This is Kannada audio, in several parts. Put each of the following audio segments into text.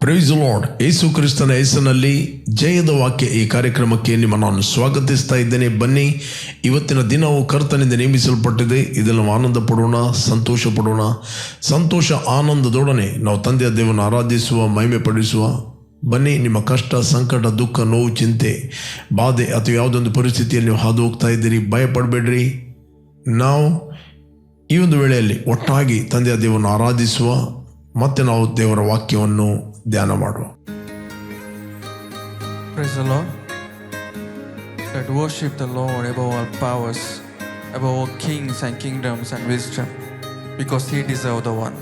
Price lord. ಯೇಸು ಕ್ರಿಸ್ತನ ಹೆಸರಿನಲ್ಲಿ ಜಯದ ವಾಕ್ಯ ಈ ಕಾರ್ಯಕ್ರಮಕ್ಕೆ ನಾನು ಸ್ವಾಗತಿಸ್ತಾ ಇದ್ದೇನೆ. ಬನ್ನಿ, ಇವತ್ತಿನ ದಿನವು ಕರ್ತನಿಂದ ನೇಮಿಸಲ್ಪಟ್ಟಿದೆ. ಇದನ್ನು ಆನಂದ ಪಡೋಣ, ಸಂತೋಷ ಪಡೋಣ. ಸಂತೋಷ ಆನಂದದೊಡನೆ ನಾವು ತಂದೆಯ ದೇವರನ್ನು ಆರಾಧಿಸುವ, ಮಹಿಮೆ ಪಡಿಸುವ. ಬನ್ನಿ, ನಿಮ್ಮ ಕಷ್ಟ, ಸಂಕಟ, ದುಃಖ, ನೋವು, ಚಿಂತೆ, ಬಾಧೆ ಅಥವಾ ಯಾವುದೊಂದು ಪರಿಸ್ಥಿತಿಯಲ್ಲಿ ನೀವು ಹಾದು ಹೋಗ್ತಾ ಇದ್ದೀರಿ, ಭಯಪಡಬೇಡ್ರಿ. ನಾವು ಈ ಒಂದು ವೇಳೆಯಲ್ಲಿ ಒಟ್ಟಾಗಿ ತಂದೆಯ ದೇವರನ್ನು ಆರಾಧಿಸುವ, ಮತ್ತೆ ನಾವು ದೇವರ ವಾಕ್ಯವನ್ನು ಧ್ಯಾನ ಮಾಡುವ. Praise the Lord. Let worship the Lord above all powers, above all kings and kingdoms and wisdom, because He deserves the one.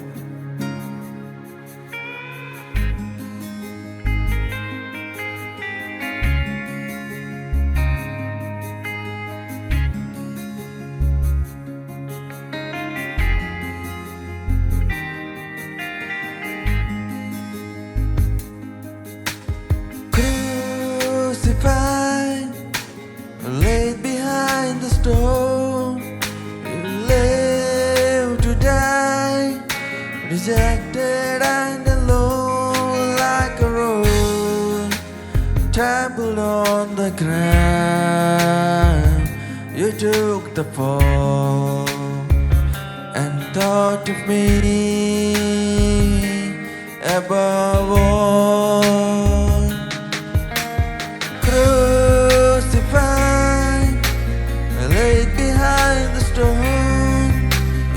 Crucified, laid behind the stone, you live to die, rejected and alone like a rose, trampled on the ground. You took the fall and thought of me above all. Crucified, laid behind the stone,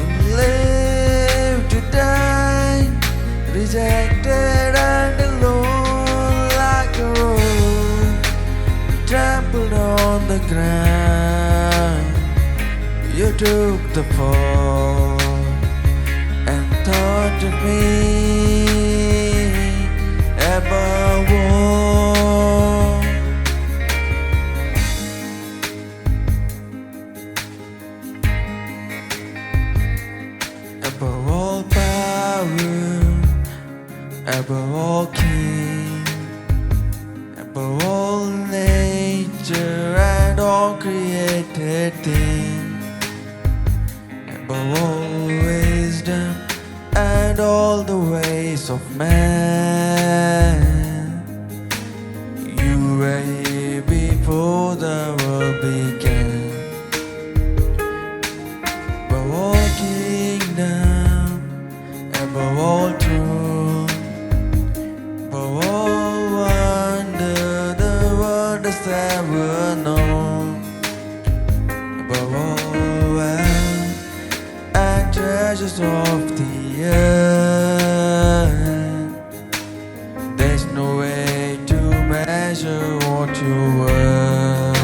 and lived to die, rejected and alone like a rose, trampled on the ground. You took the fall and thought of me above all. Above all power, above all king, above all nature and all created things, above all wisdom and all the ways of man. You were here before the world began. Above all kingdom, above all throne, above all wonder, the world has ever known, above all wealth and treasures of the earth. There's no way to measure what you were.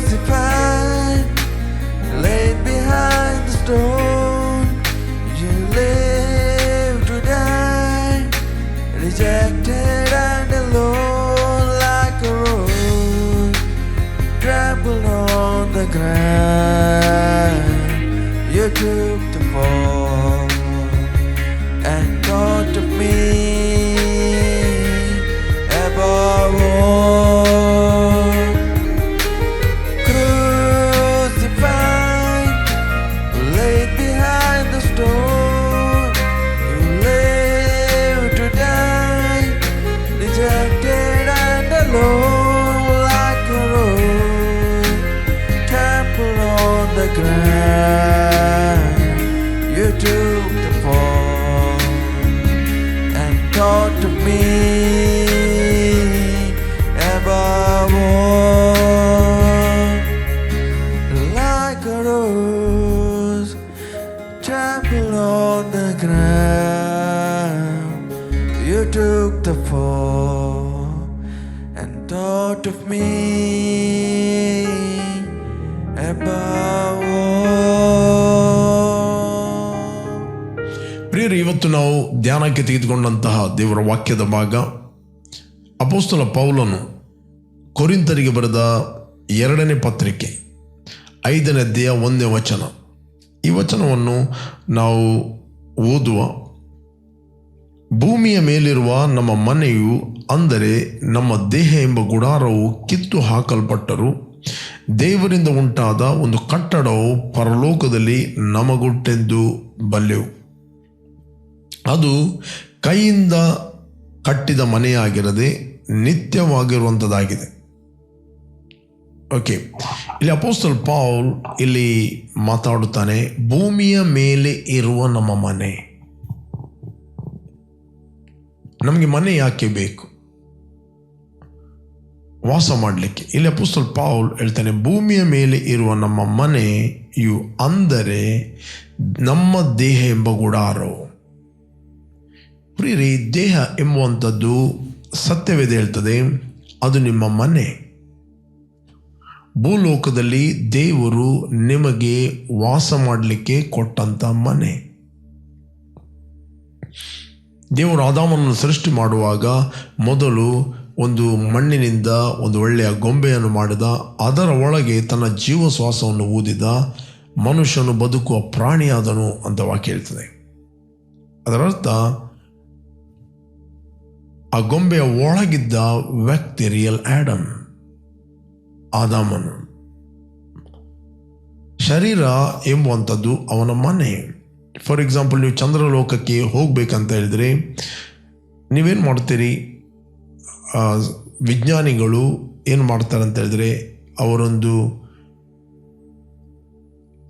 Crucified, laid behind the stone, you live to die, rejected and alone like a rose, trampled on the ground. You took the fall and thought of me above all. Crucified, laid behind the stone, you live to die, rejected and alone like a rose, trampled on the ground. You took the fall and thought of me above all. Like a rose, trampled on the ground. You took the fall and thought of me above all. ಪ್ರಿಯರೇ, ಇವತ್ತು ನಾವು ಧ್ಯಾನಕ್ಕೆ ತೆಗೆದುಕೊಂಡಂತಹ ದೇವರ ವಾಕ್ಯದ ಭಾಗ ಅಪೊಸ್ತಲ ಪೌಲನು ಕೊರಿಂಥರಿಗೆ ಬರೆದ 2ನೇ ಪತ್ರಿಕೆ 5ನೇ ಅಧ್ಯಾಯ 1ನೇ ವಚನ. ಈ ವಚನವನ್ನು ನಾವು ಓದುವ. ಭೂಮಿಯ ಮೇಲಿರುವ ನಮ್ಮ ಮನೆಯು, ಅಂದರೆ ನಮ್ಮ ದೇಹ ಎಂಬ ಗುಡಾರವು ಕಿತ್ತು ಹಾಕಲ್ಪಟ್ಟರು, ದೇವರಿಂದ ಉಂಟಾದ ಒಂದು ಕಟ್ಟಡವು ಪರಲೋಕದಲ್ಲಿ ನಮಗುಂಟೆಂದು ಬಲ್ಲೆವು. ಅದು ಕೈಯಿಂದ ಕಟ್ಟಿದ ಮನೆಯಾಗಿರದೆ ನಿತ್ಯವಾಗಿರುವಂಥದ್ದಾಗಿದೆ. ಓಕೆ, ಇಲ್ಲಿ ಅಪೊಸ್ತಲ ಪೌಲ್ ಇಲ್ಲಿ ಮಾತಾಡುತ್ತಾನೆ, ಭೂಮಿಯ ಮೇಲೆ ಇರುವ ನಮ್ಮ ಮನೆ. ನಮಗೆ ಮನೆ ಯಾಕೆ ಬೇಕು? ವಾಸ ಮಾಡಲಿಕ್ಕೆ. ಇಲ್ಲಿ ಅಪೊಸ್ತಲ ಪೌಲ್ ಹೇಳ್ತಾನೆ, ಭೂಮಿಯ ಮೇಲೆ ಇರುವ ನಮ್ಮ ಮನೆಯು ಅಂದರೆ ನಮ್ಮ ದೇಹ ಎಂಬ ಗುಡಾರವು. ಪ್ರಿಯರೇ, ದೇಹ ಎಂಬುವಂಥದ್ದು ಸತ್ಯವೇದ ಹೇಳ್ತದೆ, ಅದು ನಿಮ್ಮ ಮನೆ. ಭೂಲೋಕದಲ್ಲಿ ದೇವರು ನಿಮಗೆ ವಾಸ ಮಾಡಲಿಕ್ಕೆ ಕೊಟ್ಟಂತ ಮನೆ. ದೇವರು ಆದಾಮನನ್ನು ಸೃಷ್ಟಿ ಮಾಡುವಾಗ ಮೊದಲು ಒಂದು ಮಣ್ಣಿನಿಂದ ಒಂದು ಒಳ್ಳೆಯ ಗೊಂಬೆಯನ್ನು ಮಾಡಿದ, ಅದರ ಒಳಗೆ ತನ್ನ ಜೀವ ಶ್ವಾಸವನ್ನು ಊದಿದ, ಮನುಷ್ಯನು ಬದುಕುವ ಪ್ರಾಣಿಯಾದನು ಅಂತ ವಾಕ್ಯ ಹೇಳ್ತದೆ. ಅದರರ್ಥ ಆ ಗೊಂಬೆಯ ಒಳಗಿದ್ದ ವ್ಯಕ್ತಿ ರಿಯಲ್ ಆಡಮ್, ಆದಾಮನು. ಶರೀರ ಎಂಬುವಂಥದ್ದು ಅವನ ಮನೆ. ಫಾರ್ ಎಕ್ಸಾಂಪಲ್, ನೀವು ಚಂದ್ರಲೋಕಕ್ಕೆ ಹೋಗ್ಬೇಕಂತ ಹೇಳಿದ್ರೆ ನೀವೇನು ಮಾಡ್ತೀರಿ? ವಿಜ್ಞಾನಿಗಳು ಏನು ಮಾಡ್ತಾರೆ ಅಂತ ಹೇಳಿದ್ರೆ, ಅವರೊಂದು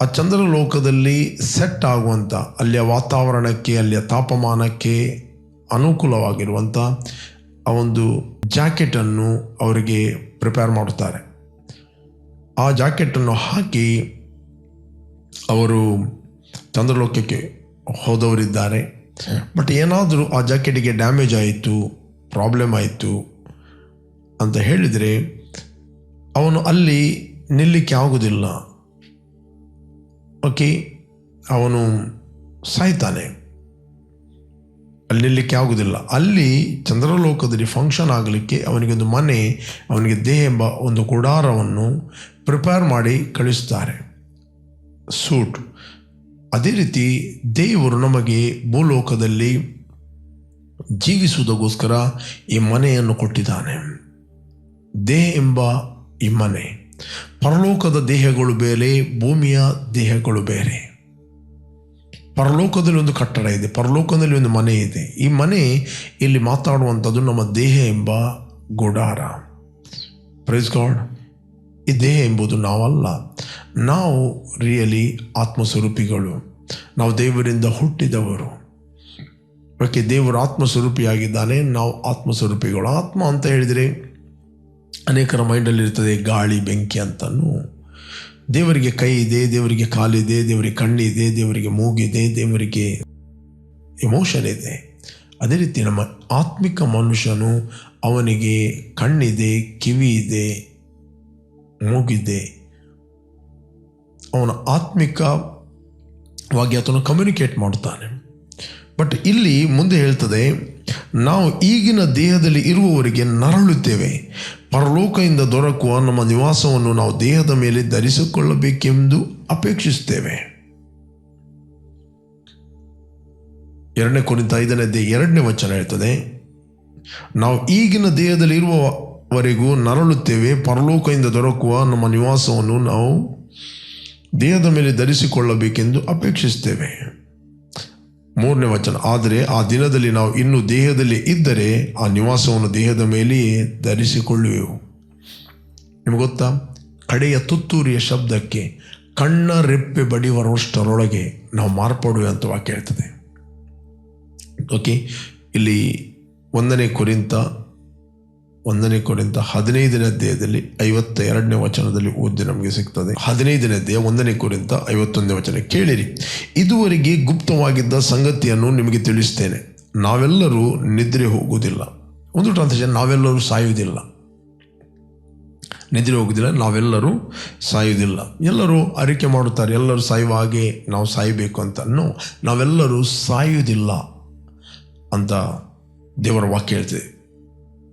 ಆ ಚಂದ್ರಲೋಕದಲ್ಲಿ ಸೆಟ್ ಆಗುವಂಥ, ಅಲ್ಲಿಯ ವಾತಾವರಣಕ್ಕೆ, ಅಲ್ಲಿಯ ತಾಪಮಾನಕ್ಕೆ ಅನುಕೂಲವಾಗಿರುವಂಥ ಆ ಒಂದು ಜಾಕೆಟನ್ನು ಅವರಿಗೆ ಪ್ರಿಪೇರ್ ಮಾಡುತ್ತಾರೆ. ಆ ಜಾಕೆಟನ್ನು ಹಾಕಿ ಅವರು ಚಂದ್ರಲೋಕಕ್ಕೆ ಹೋದವರಿದ್ದಾರೆ. ಬಟ್ ಏನಾದರೂ ಆ ಜಾಕೆಟಿಗೆ ಡ್ಯಾಮೇಜ್ ಆಯಿತು, ಪ್ರಾಬ್ಲಮ್ ಆಯಿತು ಅಂತ ಹೇಳಿದರೆ ಅವನು ಅಲ್ಲಿ ನಿಲ್ಲಕ್ಕೆ ಆಗೋದಿಲ್ಲ. ಓಕೆ, ಅವನು ಸಾಯ್ತಾನೆ, ಅಲ್ಲಿ ನಿಲ್ಲಕ್ಕೆ ಆಗೋದಿಲ್ಲ. ಅಲ್ಲಿ ಚಂದ್ರಲೋಕದಲ್ಲಿ ಫಂಕ್ಷನ್ ಆಗಲಿಕ್ಕೆ ಅವನಿಗೊಂದು ಮನೆ, ಅವನಿಗೆ ದೇಹ ಎಂಬ ಒಂದು ಗುಡಾರವನ್ನು ಪ್ರಿಪೇರ್ ಮಾಡಿ ಕಳಿಸ್ತಾರೆ, ಸೂಟ್. ಅದೇ ರೀತಿ ದೇವರು ನಮಗೆ ಭೂಲೋಕದಲ್ಲಿ ಜೀವಿಸುವುದಕ್ಕೋಸ್ಕರ ಈ ಮನೆಯನ್ನು ಕೊಟ್ಟಿದ್ದಾನೆ. ದೇಹ ಎಂಬ ಈ ಮನೆ. ಪರಲೋಕದ ದೇಹಗಳು ಬೇರೆ, ಭೂಮಿಯ ದೇಹಗಳು ಬೇರೆ. ಪರಲೋಕದಲ್ಲಿ ಒಂದು ಕಟ್ಟಡ ಇದೆ, ಪರಲೋಕದಲ್ಲಿ ಒಂದು ಮನೆ ಇದೆ. ಈ ಮನೆ ಇಲ್ಲಿ ಮಾತಾಡುವಂಥದ್ದು ನಮ್ಮ ದೇಹ ಎಂಬ ಗುಡಾರ. Praise God. ಈ ದೇಹ ಎಂಬುದು ನಾವಲ್ಲ. ನಾವು ರಿಯಲಿ ಆತ್ಮಸ್ವರೂಪಿಗಳು. ನಾವು ದೇವರಿಂದ ಹುಟ್ಟಿದವರು. ಓಕೆ, ದೇವರು ಆತ್ಮಸ್ವರೂಪಿಯಾಗಿದ್ದಾನೆ, ನಾವು ಆತ್ಮಸ್ವರೂಪಿಗಳು. ಆತ್ಮ ಅಂತ ಹೇಳಿದರೆ ಅನೇಕರ ಮೈಂಡಲ್ಲಿ ಇರ್ತದೆ ಗಾಳಿ, ಬೆಂಕಿ ಅಂತನೂ. ದೇವರಿಗೆ ಕೈ ಇದೆ, ದೇವರಿಗೆ ಕಾಲಿದೆ, ದೇವರಿಗೆ ಕಣ್ಣಿದೆ, ದೇವರಿಗೆ ಮೂಗಿದೆ, ದೇವರಿಗೆ ಎಮೋಷನ್ ಇದೆ. ಅದೇ ರೀತಿ ನಮ್ಮ ಆತ್ಮಿಕ ಮನುಷ್ಯನು, ಅವನಿಗೆ ಕಣ್ಣಿದೆ, ಕಿವಿ ಇದೆ, ಮೂಗಿದೆ. ಅವನ ಆತ್ಮಿಕವಾಗಿ ಆತನು ಕಮ್ಯುನಿಕೇಟ್ ಮಾಡ್ತಾನೆ. ಬಟ್ ಇಲ್ಲಿ ಮುಂದೆ ಹೇಳ್ತದೆ, ನಾವು ಈಗಿನ ದೇಹದಲ್ಲಿ ಇರುವವರಿಗೆ ನರಳುತ್ತೇವೆ, ಪರಲೋಕದಿಂದ ದೊರಕುವ ನಮ್ಮ ನಿವಾಸವನ್ನು ನಾವು ದೇಹದ ಮೇಲೆ ಧರಿಸಿಕೊಳ್ಳಬೇಕೆಂದು ಅಪೇಕ್ಷಿಸುತ್ತೇವೆ. 2 ಕೊರಿಂಥ 5:2 ಹೇಳ್ತದೆ, ನಾವು ಈಗಿನ ದೇಹದಲ್ಲಿ ಇರುವವರೆಗೂ ನರಳುತ್ತೇವೆ, ಪರಲೋಕದಿಂದ ದೊರಕುವ ನಮ್ಮ ನಿವಾಸವನ್ನು ನಾವು ದೇಹದ ಮೇಲೆ ಧರಿಸಿಕೊಳ್ಳಬೇಕೆಂದು ಅಪೇಕ್ಷಿಸುತ್ತೇವೆ. 3 ಆದರೆ ಆ ದಿನದಲ್ಲಿ ನಾವು ಇನ್ನೂ ದೇಹದಲ್ಲಿ ಇದ್ದರೆ ಆ ನಿವಾಸವನ್ನು ದೇಹದ ಮೇಲೆಯೇ ಧರಿಸಿಕೊಳ್ಳುವೆವು. ನಿಮಗೆ ಗೊತ್ತಾ, ಕಡೆಯ ತುತ್ತೂರಿಯ ಶಬ್ದಕ್ಕೆ ಕಣ್ಣ ರೆಪ್ಪೆ ಬಡಿಯುವಷ್ಟರೊಳಗೆ ನಾವು ಮಾರ್ಪಡುವೆ ಅಂತ ವಾಕ್ಯ ಹೇಳ್ತದೆ. ಓಕೆ, ಇಲ್ಲಿ 1 ಕೊರಿಂಥ 15ನೇ ಅಧ್ಯಾಯದಲ್ಲಿ 52ನೇ ಓದಿ ನಮಗೆ ಸಿಗ್ತದೆ. 15ನೇ ಅಧ್ಯಾಯ 1 ಕೊರಿಂಥ 51ನೇ ಕೇಳಿರಿ, ಇದುವರೆಗೆ ಗುಪ್ತವಾಗಿದ್ದ ಸಂಗತಿಯನ್ನು ನಿಮಗೆ ತಿಳಿಸ್ತೇನೆ, ನಾವೆಲ್ಲರೂ ನಿದ್ರೆ ಹೋಗುವುದಿಲ್ಲ. ಒಂದು ಟ್ರಾನ್ಸ್ಲೇಷನ್, ನಾವೆಲ್ಲರೂ ಸಾಯುವುದಿಲ್ಲ. ನಿದ್ರೆ ಹೋಗುವುದಿಲ್ಲ, ನಾವೆಲ್ಲರೂ ಸಾಯುವುದಿಲ್ಲ. ಎಲ್ಲರೂ ಅರಿಕೆ ಮಾಡುತ್ತಾರೆ, ಎಲ್ಲರೂ ಸಾಯುವ ಹಾಗೆ ನಾವು ಸಾಯಬೇಕು ಅಂತ. ನಾವೆಲ್ಲರೂ ಸಾಯುವುದಿಲ್ಲ ಅಂತ ದೇವರ ವಾಕ್ಯ ಹೇಳ್ತದೆ.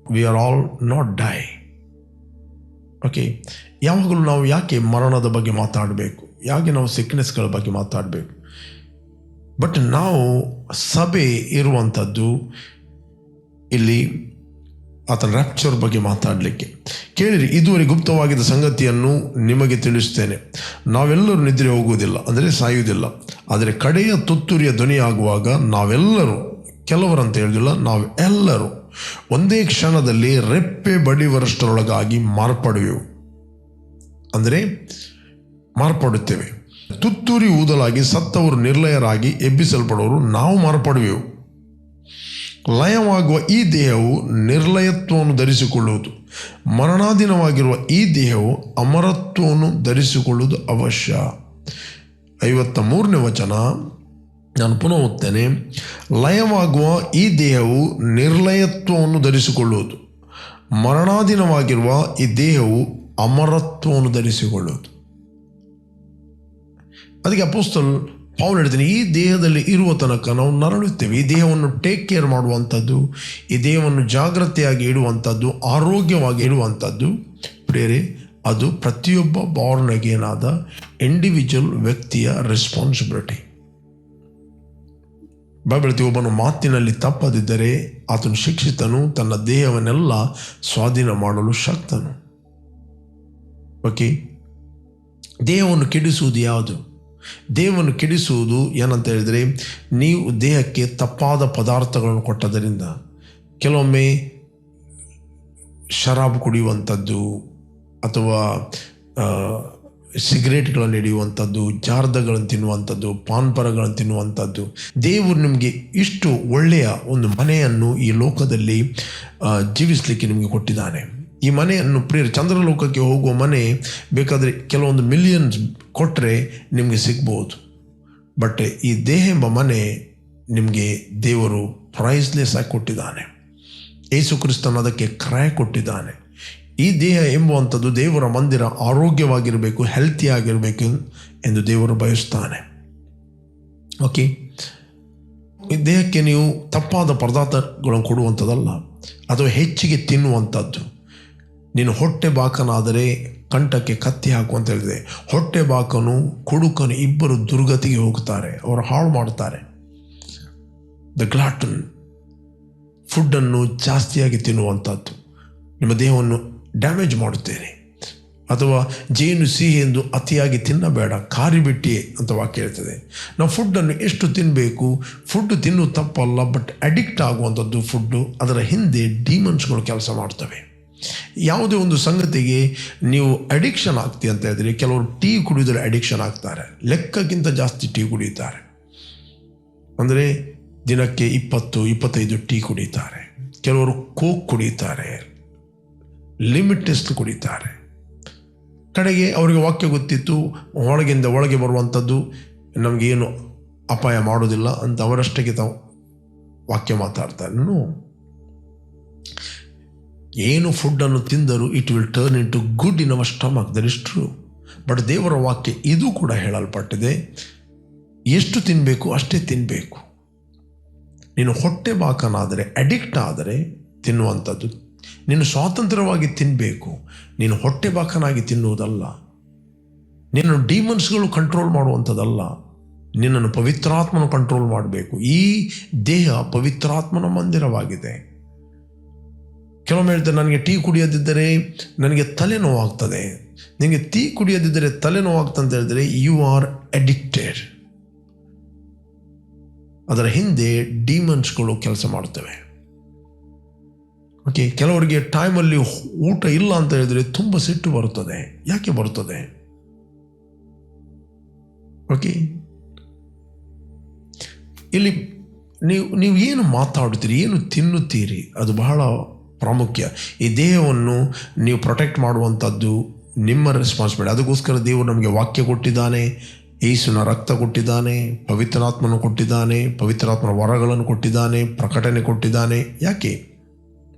We are all not dye. Okay, ಯಾವಾಗಲೂ ನಾವು ಯಾಕೆ ಮರಣದ ಬಗ್ಗೆ ಮಾತಾಡಬೇಕು? ಯಾಕೆ ನಾವು ಸಿಕ್ನೆಸ್ಗಳ ಬಗ್ಗೆ ಮಾತಾಡಬೇಕು? ಬಟ್ ನಾವು ಸಭೆ ಇರುವಂಥದ್ದು ಇಲ್ಲಿ ಆತನ ರ್ಯಾಪ್ಚರ್ ಬಗ್ಗೆ ಮಾತಾಡಲಿಕ್ಕೆ. ಕೇಳಿರಿ, ಇದುವರೆಗೆ ಗುಪ್ತವಾಗಿದ್ದ ಸಂಗತಿಯನ್ನು ನಿಮಗೆ ತಿಳಿಸ್ತೇನೆ, ನಾವೆಲ್ಲರೂ ನಿದ್ರೆ ಹೋಗುವುದಿಲ್ಲ, ಅಂದರೆ ಸಾಯುವುದಿಲ್ಲ. ಆದರೆ ಕಡೆಯ ತುತ್ತೂರಿಯ ಧ್ವನಿಯಾಗುವಾಗ ನಾವೆಲ್ಲರೂ, ಕೆಲವರಂತ ಹೇಳಿಲ್ಲ, ನಾವೆಲ್ಲರೂ ಒಂದೇ ಕ್ಷಣದಲ್ಲಿ ರೆಪ್ಪೆ ಬಡಿವರಷ್ಟರೊಳಗಾಗಿ ಮಾರ್ಪಡುವೆವು. ಅಂದರೆ ಮಾರ್ಪಡುತ್ತೇವೆ. ತುತ್ತೂರಿ ಊದಲಾಗಿ ಸತ್ತವರು ನಿರ್ಲಯರಾಗಿ ಎಬ್ಬಿಸಲ್ಪಡುವರು, ನಾವು ಮಾರ್ಪಡುವೆವು. ಲಯವಾಗುವ ಈ ದೇಹವು ನಿರ್ಲಯತ್ವವನ್ನು ಧರಿಸಿಕೊಳ್ಳುವುದು, ಮರಣಾಧೀನವಾಗಿರುವ ಈ ದೇಹವು ಅಮರತ್ವವನ್ನು ಧರಿಸಿಕೊಳ್ಳುವುದು ಅವಶ್ಯ. 53ನೇ ವಚನ ನಾನು ಪುನಃ ಓದ್ತೇನೆ. ಲಯವಾಗುವ ಈ ದೇಹವು ನಿರ್ಲಯತ್ವವನ್ನು ಧರಿಸಿಕೊಳ್ಳುವುದು, ಮರಣಾಧೀನವಾಗಿರುವ ಈ ದೇಹವು ಅಮರತ್ವವನ್ನು ಧರಿಸಿಕೊಳ್ಳುವುದು. ಅದಕ್ಕೆ ಅಪೊಸ್ತಲ ಪೌಲ್ ಹೇಳ್ತೀನಿ, ಈ ದೇಹದಲ್ಲಿ ಇರುವ ತನಕ ನಾವು ನರಳುತ್ತೇವೆ. ಈ ದೇಹವನ್ನು ಟೇಕ್ ಕೇರ್ ಮಾಡುವಂಥದ್ದು, ಈ ದೇಹವನ್ನು ಜಾಗ್ರತೆಯಾಗಿ ಇಡುವಂಥದ್ದು, ಆರೋಗ್ಯವಾಗಿ ಇಡುವಂಥದ್ದು ಪ್ರೇರೆ, ಅದು ಪ್ರತಿಯೊಬ್ಬ ಬಾರ್ನ್ ಅಗೇನ್ ಆದ ಇಂಡಿವಿಜುವಲ್ ವ್ಯಕ್ತಿಯ ರೆಸ್ಪಾನ್ಸಿಬಿಲಿಟಿ. ಬೈಬಲ್ ಒಬ್ಬನು ಮಾತಿನಲ್ಲಿ ತಪ್ಪದಿದ್ದರೆ ಆತನು ಶಿಕ್ಷಿತನು, ತನ್ನ ದೇಹವನ್ನೆಲ್ಲ ಸ್ವಾಧೀನ ಮಾಡಲು ಶಕ್ತನು. ಓಕೆ, ದೇಹವನ್ನು ಕೆಡಿಸುವುದು ಯಾವುದು? ದೇಹವನ್ನು ಕೆಡಿಸುವುದು ಏನಂತ ಹೇಳಿದರೆ, ನೀವು ದೇಹಕ್ಕೆ ತಪ್ಪಾದ ಪದಾರ್ಥಗಳನ್ನು ಕೊಟ್ಟದರಿಂದ. ಕೆಲವೊಮ್ಮೆ ಶರಾಬ್ ಕುಡಿಯುವಂಥದ್ದು, ಅಥವಾ ಸಿಗರೇಟ್ಗಳನ್ನು ಹಿಡಿಯುವಂಥದ್ದು, ಜಾರ್ದಗಳನ್ನು ತಿನ್ನುವಂಥದ್ದು, ಪಾನ್ಪರಗಳನ್ನು ತಿನ್ನುವಂಥದ್ದು. ದೇವರು ನಿಮಗೆ ಇಷ್ಟು ಒಳ್ಳೆಯ ಒಂದು ಮನೆಯನ್ನು ಈ ಲೋಕದಲ್ಲಿ ಜೀವಿಸಲಿಕ್ಕೆ ನಿಮಗೆ ಕೊಟ್ಟಿದ್ದಾನೆ. ಈ ಮನೆಯನ್ನು ಪ್ರಿಯರು, ಚಂದ್ರಲೋಕಕ್ಕೆ ಹೋಗುವ ಮನೆ ಬೇಕಾದರೆ ಕೆಲವೊಂದು ಮಿಲಿಯನ್ಸ್ ಕೊಟ್ಟರೆ ನಿಮಗೆ ಸಿಗ್ಬೋದು. ಬಟ್ ಈ ದೇಹ ಎಂಬ ಮನೆ ನಿಮಗೆ ದೇವರು ಪ್ರೈಸ್ಲೆಸ್ ಆಗಿ ಕೊಟ್ಟಿದ್ದಾನೆ. ಯೇಸು ಕ್ರಿಸ್ತನು ಅದಕ್ಕೆ ಕ್ರಯ ಕೊಟ್ಟಿದ್ದಾನೆ. ಈ ದೇಹ ಎಂಬುವಂಥದ್ದು ದೇವರ ಮಂದಿರ ಆರೋಗ್ಯವಾಗಿರಬೇಕು, ಹೆಲ್ತಿ ಆಗಿರಬೇಕು ಎಂದು ದೇವರು ಬಯಸ್ತಾನೆ. ಓಕೆ, ಈ ದೇಹಕ್ಕೆ ನೀವು ತಪ್ಪಾದ ಪದಾರ್ಥಗಳನ್ನು ಕೊಡುವಂಥದ್ದಲ್ಲ, ಅಥವಾ ಹೆಚ್ಚಿಗೆ ತಿನ್ನುವಂಥದ್ದು. ನೀನು ಹೊಟ್ಟೆ ಬಾಕನಾದರೆ ಕಂಠಕ್ಕೆ ಕತ್ತಿ ಹಾಕು ಅಂತ ಹೇಳಿದೆ. ಹೊಟ್ಟೆ ಬಾಕನು ಕುಡುಕನು ಇಬ್ಬರು ದುರ್ಗತಿಗೆ ಹೋಗ್ತಾರೆ, ಅವರು ಹಾಳು ಮಾಡ್ತಾರೆ. ದ ಗ್ಲಾಟನ್, ಫುಡ್ಡನ್ನು ಜಾಸ್ತಿಯಾಗಿ ತಿನ್ನುವಂಥದ್ದು ನಿಮ್ಮ ದೇಹವನ್ನು ಡ್ಯಾಮೇಜ್ ಮಾಡುತ್ತೇನೆ. ಅಥವಾ ಜೇನು ಸಿಹಿ ಎಂದು ಅತಿಯಾಗಿ ತಿನ್ನಬೇಡ, ಕಾರಿಬಿಟ್ಟಿ ಅಂತ ವಾಕ್ಯ ಹೇಳ್ತದೆ. ನಾವು ಫುಡ್ಡನ್ನು ಎಷ್ಟು ತಿನ್ನಬೇಕು, ಫುಡ್ ತಿನ್ನುವುದು ತಪ್ಪಲ್ಲ, ಬಟ್ ಅಡಿಕ್ಟ್ ಆಗುವಂಥದ್ದು ಫುಡ್ಡು, ಅದರ ಹಿಂದೆ ಡಿಮನ್ಸ್ಗಳು ಕೆಲಸ ಮಾಡ್ತವೆ. ಯಾವುದೇ ಒಂದು ಸಂಗತಿಗೆ ನೀವು ಅಡಿಕ್ಷನ್ ಆಗ್ತೀವಿ ಅಂತ ಹೇಳಿದ್ರೆ, ಕೆಲವರು ಟೀ ಕುಡಿಯೋದ್ರೆ ಅಡಿಕ್ಷನ್ ಆಗ್ತಾರೆ, ಲೆಕ್ಕಕ್ಕಿಂತ ಜಾಸ್ತಿ ಟೀ ಕುಡಿಯುತ್ತಾರೆ. ಅಂದರೆ ದಿನಕ್ಕೆ 20-25 ಟೀ ಕುಡಿತಾರೆ. ಕೆಲವರು ಕೋಕ್ ಕುಡಿಯುತ್ತಾರೆ, ಲಿಮಿಟೆಸ್ಟ್ ಕುಡಿತಾರೆ. ಕಡೆಗೆ ಅವರಿಗೆ ವಾಕ್ಯ ಗೊತ್ತಿತ್ತು, ಒಳಗಿಂದ ಒಳಗೆ ಬರುವಂಥದ್ದು ನಮಗೇನು ಅಪಾಯ ಮಾಡೋದಿಲ್ಲ ಅಂತ ಅವರಷ್ಟಕ್ಕೆ ತಾವು ವಾಕ್ಯ ಮಾತಾಡ್ತಾರೆ. ಏನು ಫುಡ್ಡನ್ನು ತಿಂದರೂ it will turn into good in our stomach, that is true. But ದೇವರ ವಾಕ್ಯ ಇದು ಕೂಡ ಹೇಳಲ್ಪಟ್ಟಿದೆ, ಎಷ್ಟು ತಿನ್ನಬೇಕು ಅಷ್ಟೇ ತಿನ್ನಬೇಕು. ನೀನು ಹೊಟ್ಟೆ ಬಾಕನಾದರೆ, ಅಡಿಕ್ಟ್ ಆದರೆ ತಿನ್ನುವಂಥದ್ದು, ನೀನು ಸ್ವಾತಂತ್ರ್ಯವಾಗಿ ತಿನ್ನಬೇಕು. ನೀನು ಹೊಟ್ಟೆ ಬಾಕನಾಗಿ ತಿನ್ನುವುದಲ್ಲ, ನಿನ್ನ ಡಿಮನ್ಸ್ಗಳು ಕಂಟ್ರೋಲ್ ಮಾಡುವಂಥದ್ದಲ್ಲ, ನಿನ್ನನ್ನು ಪವಿತ್ರಾತ್ಮನು ಕಂಟ್ರೋಲ್ ಮಾಡಬೇಕು. ಈ ದೇಹ ಪವಿತ್ರಾತ್ಮನ ಮಂದಿರವಾಗಿದೆ. ಕೆಲವೊಮ್ಮೆ ಹೇಳ್ತಾರೆ, ನನಗೆ ಟೀ ಕುಡಿಯೋದಿದ್ದರೆ ನನಗೆ ತಲೆನೋವಾಗ್ತದೆ. ನಿನಗೆ ಟೀ ಕುಡಿಯೋದಿದ್ದರೆ ತಲೆನೋವಾಗ್ತದೆ ಅಂತ ಹೇಳಿದರೆ ಯು ಆರ್ ಅಡಿಕ್ಟೆಡ್. ಅದರ ಹಿಂದೆ ಡಿಮನ್ಸ್ಗಳು ಕೆಲಸ ಮಾಡ್ತವೆ. ಓಕೆ, ಕೆಲವರಿಗೆ ಟೈಮಲ್ಲಿ ಊಟ ಇಲ್ಲ ಅಂತ ಹೇಳಿದರೆ ತುಂಬ ಸಿಟ್ಟು ಬರುತ್ತದೆ. ಯಾಕೆ ಬರುತ್ತದೆ? ಓಕೆ, ಇಲ್ಲಿ ನೀವು ಏನು ಮಾತಾಡುತ್ತೀರಿ, ಏನು ತಿನ್ನುತ್ತೀರಿ, ಅದು ಬಹಳ ಪ್ರಾಮುಖ್ಯ. ಈ ದೇಹವನ್ನು ನೀವು ಪ್ರೊಟೆಕ್ಟ್ ಮಾಡುವಂಥದ್ದು ನಿಮ್ಮ ರೆಸ್ಪಾನ್ಸಿಬಿಲಿಟಿ. ಅದಕ್ಕೋಸ್ಕರ ದೇವರು ನಮಗೆ ವಾಕ್ಯ ಕೊಟ್ಟಿದ್ದಾನೆ, ಯೇಸುವಿನ ರಕ್ತ ಕೊಟ್ಟಿದ್ದಾನೆ, ಪವಿತ್ರಾತ್ಮನ ಕೊಟ್ಟಿದ್ದಾನೆ, ಪವಿತ್ರಾತ್ಮನ ವರಗಳನ್ನು ಕೊಟ್ಟಿದ್ದಾನೆ, ಪ್ರಕಟಣೆ ಕೊಟ್ಟಿದ್ದಾನೆ. ಯಾಕೆ?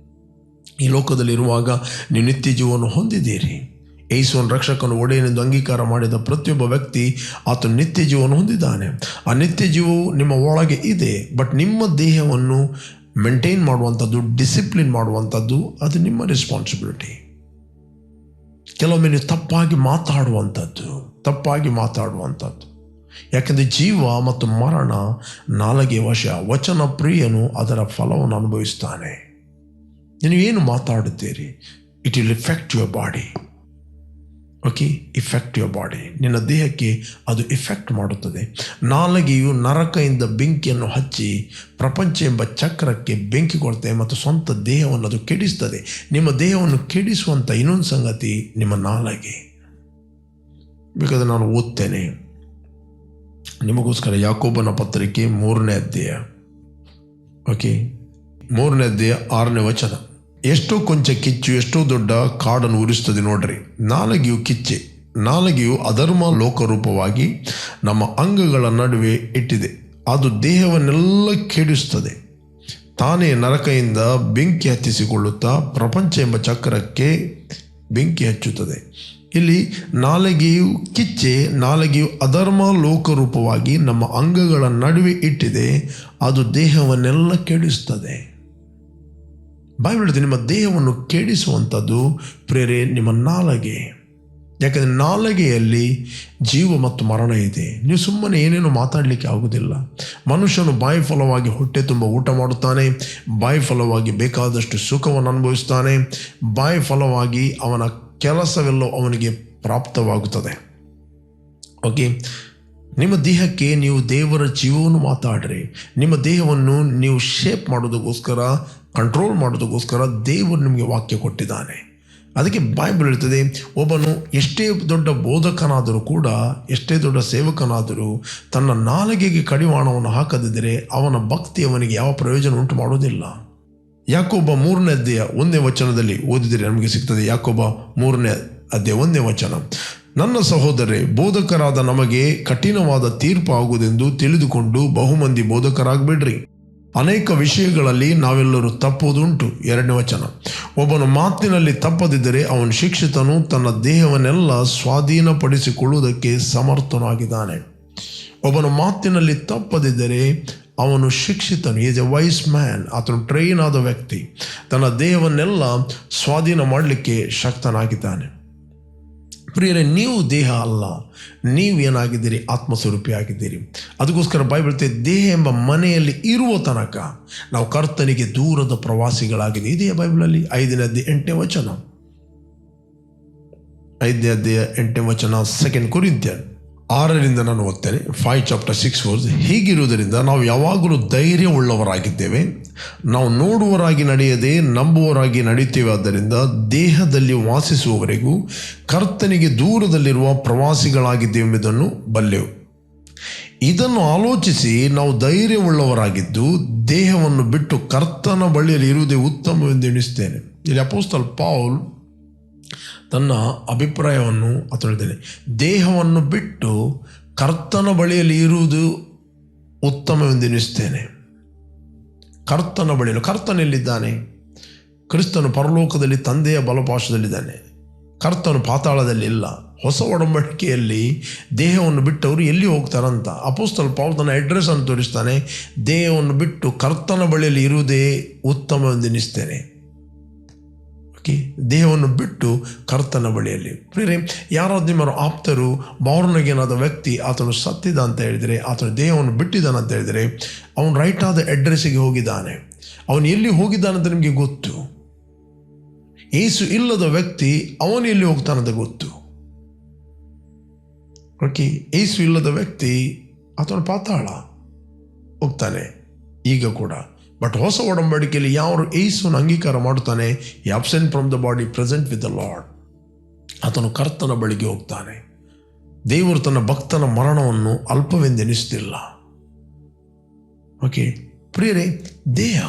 ಈ ಲೋಕದಲ್ಲಿರುವಾಗ ನೀವು ನಿತ್ಯ ಜೀವವನ್ನು ಹೊಂದಿದ್ದೀರಿ. ಯೇಸುವನ್ನು ರಕ್ಷಕನು ಒಡೆಯನೆಂದು ಅಂಗೀಕಾರ ಮಾಡಿದ ಪ್ರತಿಯೊಬ್ಬ ವ್ಯಕ್ತಿ ಆತನು ನಿತ್ಯ ಜೀವವನ್ನು ಹೊಂದಿದ್ದಾನೆ. ಆ ನಿತ್ಯ ಜೀವವು ನಿಮ್ಮ ಒಳಗೆ ಇದೆ. ಬಟ್ ನಿಮ್ಮ ದೇಹವನ್ನು ಮೇಂಟೈನ್ ಮಾಡುವಂಥದ್ದು, ಡಿಸಿಪ್ಲಿನ್ ಮಾಡುವಂಥದ್ದು ಅದು ನಿಮ್ಮ ರೆಸ್ಪಾನ್ಸಿಬಿಲಿಟಿ. ಕೆಲವೊಮ್ಮೆ ನೀವು ತಪ್ಪಾಗಿ ಮಾತಾಡುವಂಥದ್ದು. ಯಾಕೆಂದರೆ ಜೀವ ಮತ್ತು ಮರಣ ನಾಲಿಗೆ ವಶ, ವಚನ ಪ್ರಿಯನು ಅದರ ಫಲವನ್ನು ಅನುಭವಿಸ್ತಾನೆ. ನೀವು ಏನು ಮಾತಾಡುತ್ತೀರಿ, it will effect your body. Okay, effect your body, ನಿನ್ನ ದೇಹಕ್ಕೆ ಅದು ಇಫೆಕ್ಟ್ ಮಾಡುತ್ತದೆ. ನಾಲಿಗೆಯು ನರಕದಿಂದ ಬೆಂಕಿಯನ್ನು ಹಚ್ಚಿ ಪ್ರಪಂಚ ಎಂಬ ಚಕ್ರಕ್ಕೆ ಬೆಂಕಿ ಕೊಡುತ್ತೆ ಮತ್ತು ಸ್ವಂತ ದೇಹವನ್ನು ಅದು ಕೆಡಿಸ್ತದೆ. ನಿಮ್ಮ ದೇಹವನ್ನು ಕೆಡಿಸುವಂಥ ಇನ್ನೊಂದು ಸಂಗತಿ ನಿಮ್ಮ ನಾಲಿಗೆ. ಬೇಕಾದ್ರೆ ನಾನು ಓದ್ತೇನೆ ನಿಮಗೋಸ್ಕರ. ಯಾಕೋಬನ ಪತ್ರಿಕೆ 3ನೇ ಅಧ್ಯಾಯ, ಓಕೆ, 3ನೇ ಅಧ್ಯಾಯ 6ನೇ ವಚನ. ಎಷ್ಟೋ ಕೊಂಚ ಕಿಚ್ಚು ಎಷ್ಟೋ ದೊಡ್ಡ ಕಾಡನ್ನು ಉರಿಸ್ತದೆ. ನೋಡ್ರಿ, ನಾಲಿಗೆಯು ಕಿಚ್ಚೆ, ನಾಲಿಗೆಯು ಅಧರ್ಮ ಲೋಕರೂಪವಾಗಿ ನಮ್ಮ ಅಂಗಗಳ ನಡುವೆ ಇಟ್ಟಿದೆ. ಅದು ದೇಹವನ್ನೆಲ್ಲ ಕೆಡಿಸ್ತದೆ. ತಾನೇ ನರಕದಿಂದ ಬೆಂಕಿ ಹತ್ತಿಸಿಕೊಳ್ಳುತ್ತಾ ಪ್ರಪಂಚ ಎಂಬ ಚಕ್ರಕ್ಕೆ ಬೆಂಕಿ ಹಚ್ಚುತ್ತದೆ. ಇಲ್ಲಿ ನಾಲಿಗೆಯು ಕಿಚ್ಚೆ, ನಾಲಿಗೆಯು ಅಧರ್ಮ ಲೋಕರೂಪವಾಗಿ ನಮ್ಮ ಅಂಗಗಳ ನಡುವೆ ಇಟ್ಟಿದೆ. ಅದು ದೇಹವನ್ನೆಲ್ಲ ಕೆಡಿಸ್ತದೆ. ಬೈಬಲ್ ಹೇಳ್ತದೆ ನಿಮ್ಮ ದೇಹವನ್ನು ಕೆಡಿಸುವಂಥದ್ದು ಪ್ರೇರೆ ನಿಮ್ಮ ನಾಲಿಗೆ. ಯಾಕಂದರೆ ನಾಲಿಗೆಯಲ್ಲಿ ಜೀವ ಮತ್ತು ಮರಣ ಇದೆ. ನೀವು ಸುಮ್ಮನೆ ಏನೇನು ಮಾತಾಡಲಿಕ್ಕೆ ಆಗುವುದಿಲ್ಲ. ಮನುಷ್ಯನು ಬಾಯಿ ಫಲವಾಗಿ ಹೊಟ್ಟೆ ತುಂಬ ಊಟ ಮಾಡುತ್ತಾನೆ, ಬಾಯಿ ಫಲವಾಗಿ ಬೇಕಾದಷ್ಟು ಸುಖವನ್ನು ಅನುಭವಿಸ್ತಾನೆ, ಬಾಯಿ ಫಲವಾಗಿ ಅವನ ಕೆಲಸವೆಲ್ಲೋ ಅವನಿಗೆ ಪ್ರಾಪ್ತವಾಗುತ್ತದೆ. ಓಕೆ, ನಿಮ್ಮ ದೇಹಕ್ಕೆ ನೀವು ದೇವರ ಜೀವವನ್ನು ಮಾತಾಡ್ರಿ. ನಿಮ್ಮ ದೇಹವನ್ನು ನೀವು ಶೇಪ್ ಮಾಡೋದಕ್ಕೋಸ್ಕರ, ಕಂಟ್ರೋಲ್ ಮಾಡೋದಕ್ಕೋಸ್ಕರ ದೇವರು ನಿಮಗೆ ವಾಕ್ಯ ಕೊಟ್ಟಿದ್ದಾನೆ. ಅದಕ್ಕೆ ಬೈಬಲ್ ಹೇಳ್ತದೆ, ಒಬ್ಬನು ಎಷ್ಟೇ ದೊಡ್ಡ ಬೋಧಕನಾದರೂ ಕೂಡ, ಎಷ್ಟೇ ದೊಡ್ಡ ಸೇವಕನಾದರೂ ತನ್ನ ನಾಲಿಗೆಗೆ ಕಡಿವಾಣವನ್ನು ಹಾಕದಿದ್ದರೆ ಅವನ ಭಕ್ತಿ ಅವನಿಗೆ ಯಾವ ಪ್ರಯೋಜನ ಉಂಟು ಮಾಡೋದಿಲ್ಲ. ಯಾಕೋಬ 3ನೇ ಅಧ್ಯಾಯ 1ನೇ ವಚನದಲ್ಲಿ ಓದಿದರೆ ನಮಗೆ ಸಿಗ್ತದೆ. ಯಾಕೋಬ 3ನೇ ಅಧ್ಯಾಯ 1ನೇ ವಚನ. ನನ್ನ ಸಹೋದರರೇ, ಬೋಧಕರಾದ ನಮಗೆ ಕಠಿಣವಾದ ತೀರ್ಪು ಆಗುವುದೆಂದು ತಿಳಿದುಕೊಂಡು ಬಹುಮಂದಿ ಬೋಧಕರಾಗಬೇಡ್ರಿ. ಅನೇಕ ವಿಷಯಗಳಲ್ಲಿ ನಾವೆಲ್ಲರೂ ತಪ್ಪುವುದುಂಟು. 2ನೇ ವಚನ. ಒಬ್ಬನು ಮಾತಿನಲ್ಲಿ ತಪ್ಪದಿದ್ದರೆ ಅವನು ಶಿಕ್ಷಿತನು, ತನ್ನ ದೇಹವನ್ನೆಲ್ಲ ಸ್ವಾಧೀನಪಡಿಸಿಕೊಳ್ಳುವುದಕ್ಕೆ ಸಮರ್ಥನಾಗಿದ್ದಾನೆ. ಒಬ್ಬನು ಮಾತಿನಲ್ಲಿ ತಪ್ಪದಿದ್ದರೆ ಅವನು ಶಿಕ್ಷಿತನು, ಈಸ್ ಎ ವೈಸ್ ಮ್ಯಾನ್. ಆತನು ಟ್ರೈನ್ ಆದ ವ್ಯಕ್ತಿ, ತನ್ನ ದೇಹವನ್ನೆಲ್ಲ ಸ್ವಾಧೀನ ಮಾಡಲಿಕ್ಕೆ ಶಕ್ತನಾಗಿದ್ದಾನೆ. ಪ್ರಿಯರೇ, ನೀವು ದೇಹ ಅಲ್ಲ, ನೀವು ಏನಾಗಿದ್ದೀರಿ? ಆತ್ಮಸ್ವರೂಪಿ ಆಗಿದ್ದೀರಿ. ಅದಕ್ಕೋಸ್ಕರ ಬೈಬಲ್ ಹೇಳ್ತದೆ, ದೇಹ ಎಂಬ ಮನೆಯಲ್ಲಿ ಇರುವ ತನಕ ನಾವು ಕರ್ತನಿಗೆ ದೂರದ ಪ್ರವಾಸಿಗಳಾಗಿದೆ. ಇದೆಯಾ ಬೈಬಲಲ್ಲಿ? 5ನೇ ಅಧ್ಯಾಯ 8ನೇ ವಚನ. 5ನೇ ಅಧ್ಯಾಯ 8ನೇ ವಚನ. 2 ಕೊರಿಂಥಿಯನ್ 6ರಿಂದ ನಾನು ಓದ್ತೇನೆ. 5 chapter 6 verse. ಹೀಗಿರುವುದರಿಂದ ನಾವು ಯಾವಾಗಲೂ ಧೈರ್ಯವುಳ್ಳವರಾಗಿದ್ದೇವೆ. ನಾವು ನೋಡುವವರಾಗಿ ನಡೆಯದೆ ನಂಬುವವರಾಗಿ ನಡೆಯುತ್ತೇವೆ. ಆದ್ದರಿಂದ ದೇಹದಲ್ಲಿ ವಾಸಿಸುವವರೆಗೂ ಕರ್ತನಿಗೆ ದೂರದಲ್ಲಿರುವ ಪ್ರವಾಸಿಗಳಾಗಿದ್ದೇವೆಂಬುದನ್ನು ಬಲ್ಲೆವು. ಇದನ್ನು ಆಲೋಚಿಸಿ ನಾವು ಧೈರ್ಯವುಳ್ಳವರಾಗಿದ್ದು ದೇಹವನ್ನು ಬಿಟ್ಟು ಕರ್ತನ ಬಳಿಯಲ್ಲಿ ಇರುವುದೇ ಉತ್ತಮವೆಂದು ಎಣಿಸ್ತೇನೆ. ಇಲ್ಲಿ ಅಪೊಸ್ತಲ ಪೌಲ್ ತನ್ನ ಅಭಿಪ್ರಾಯವನ್ನು ಹೇಳಿದ್ದೇನೆ. ದೇಹವನ್ನು ಬಿಟ್ಟು ಕರ್ತನ ಬಳಿಯಲ್ಲಿ ಇರುವುದು ಉತ್ತಮವೆಂದೆನಿಸ್ತೇನೆ. ಕರ್ತನ ಬಳಿಯಲ್ಲಿ, ಕರ್ತನೆಲ್ಲಿದ್ದಾನೆ? ಕ್ರಿಸ್ತನು ಪರಲೋಕದಲ್ಲಿ ತಂದೆಯ ಬಲಪಾಶದಲ್ಲಿದ್ದಾನೆ. ಕರ್ತನು ಪಾತಾಳದಲ್ಲಿ ಇಲ್ಲ. ಹೊಸ ಒಡಂಬಡಿಕೆಯಲ್ಲಿ ದೇಹವನ್ನು ಬಿಟ್ಟವರು ಎಲ್ಲಿ ಹೋಗ್ತಾರಂತ ಅಪೊಸ್ತಲ ಪೌಲ್ ತನ್ನ ಅಡ್ರೆಸ್ ಅನ್ನು ತೋರಿಸ್ತಾನೆ. ದೇಹವನ್ನು ಬಿಟ್ಟು ಕರ್ತನ ಬಳಿಯಲ್ಲಿ ಇರುವುದೇ ಉತ್ತಮವೆಂದೆನಿಸ್ತೇನೆ. ಓಕೆ, ದೇಹವನ್ನು ಬಿಟ್ಟು ಕರ್ತನ ಬಳಿಯಲ್ಲಿ. ಪ್ರಿಯರೇ, ಯಾರಾದ್ರು ನಿಮ್ಮರು ಆಪ್ತರು, ಬಾರ್ನಗೇನಾದ ವ್ಯಕ್ತಿ ಆತನು ಸತ್ತಿದ ಅಂತ ಹೇಳಿದರೆ, ಆತನು ದೇಹವನ್ನು ಬಿಟ್ಟಿದ್ದಾನೆ ಅಂತ ಹೇಳಿದರೆ, ಅವನು ರೈಟ್ ಆದ ಅಡ್ರೆಸ್ಸಿಗೆ ಹೋಗಿದ್ದಾನೆ. ಅವನು ಎಲ್ಲಿ ಹೋಗಿದ್ದಾನಂತ ನಿಮಗೆ ಗೊತ್ತು. ಯೇಸು ಇಲ್ಲದ ವ್ಯಕ್ತಿ ಅವನು ಎಲ್ಲಿ ಹೋಗ್ತಾನಂತ ಗೊತ್ತು. ಓಕೆ, ಯೇಸು ಇಲ್ಲದ ವ್ಯಕ್ತಿ ಆತನು ಪಾತಾಳ ಹೋಗ್ತಾನೆ ಈಗ ಕೂಡ. ಬಟ್ ಹೊಸ ಒಡಂಬಡಿಕೆಯಲ್ಲಿ ಯಾರು ಯೇಸುವನ್ನು ಅಂಗೀಕಾರ ಮಾಡುತ್ತಾನೆ, absent from the body, present with the lord, ಆತನು ಕರ್ತನ ಬಳಿಗೆ ಹೋಗ್ತಾನೆ. ದೇವರು ತನ್ನ ಭಕ್ತನ ಮರಣವನ್ನು ಅಲ್ಪವೆಂದೆನಿಸುತ್ತಿಲ್ಲ. ಓಕೆ ಪ್ರಿಯರೇ, ದೇಹ